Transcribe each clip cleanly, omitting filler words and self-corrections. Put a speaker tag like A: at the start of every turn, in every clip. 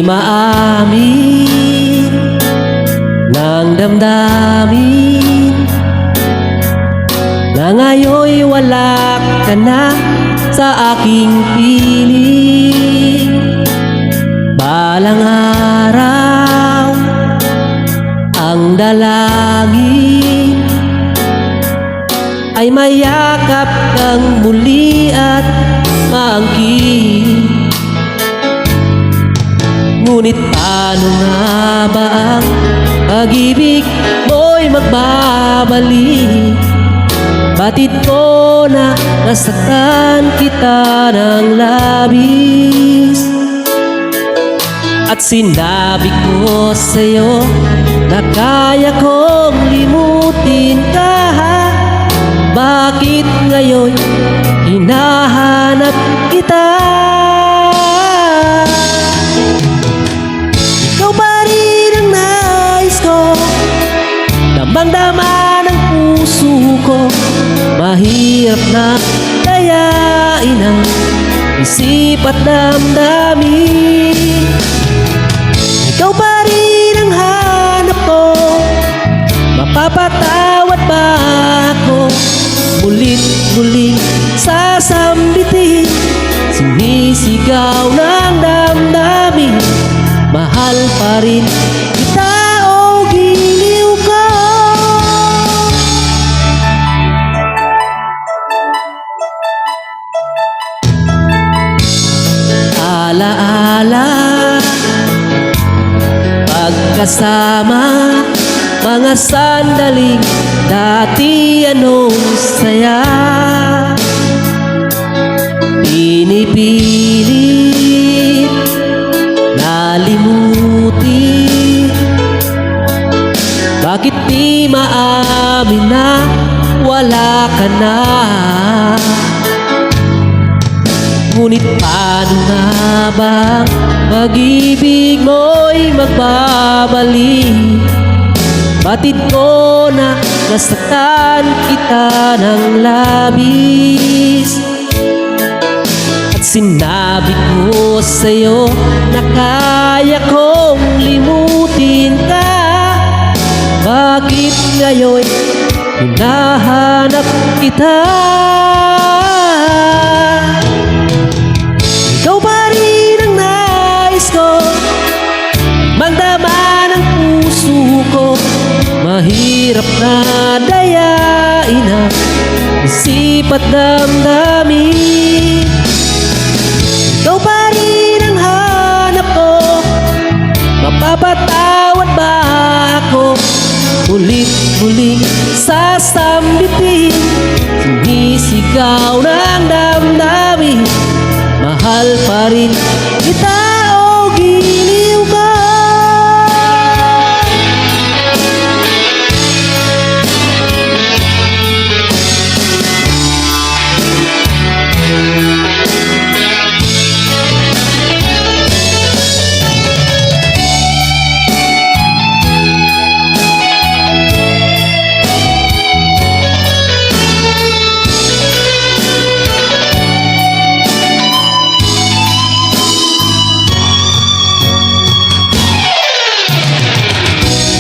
A: maamin ng damdamin na ngayon'y wala ka na sa aking piling. Balang araw ang dalangin ay mayakap kang muli at maangkin. Ngunit paano nga ba ang pag-ibig mo'y magbabalik? Batid ko na nasaktan kita ng labis, at sinabi ko sa'yo na kaya kong limutin ka. Bakit ngayon hinahanap kita? Ikaw pa rin ang nais ko, damang-dama ng puso ko. Mahirap na dayain ang isip at damdamin. Ikaw pa rin ang hanap ko, mapapatawad ba ako? Mulit-muling sasambitin, sinisigaw ng damdamin. Mahal pa rin kita o giliw ko. Alaala pagkasama, mga sandaling dati anong saya. Pinipilit nalimutin, bakit di maamin na wala ka na? Ngunit paano nga ba pag-ibig mo'y magbabalik? Batid ko na nasaktan kita ng labis, at sinabi ko sa'yo na kaya kong limutin ka. Bakit ngayon hinahanap kita? Ikaw pa rin ang nais ko, magdama ng puso ko. Mahirap na dayain ang isip at damdamin. Ikaw pa rin ang hanap ko, mapapatawad ba ako? Ulit-uling sasambitin, sinisigaw ng damdamin. Mahal pa rin kita o giliw ka.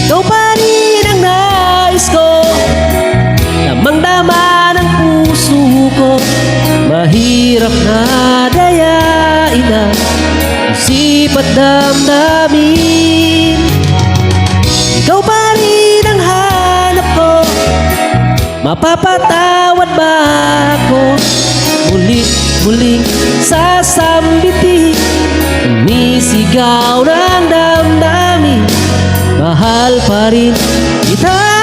A: Ikaw pa rin ang nais ko, damang-dama ng puso ko. Mahirap na dayain ang isip at damdamin. Ikaw pa rin ang hanap ko, mapapatawad ba ako? Mulit-muling sasambitin, sinisigaw ng damdamin. Mahal pa rin kita.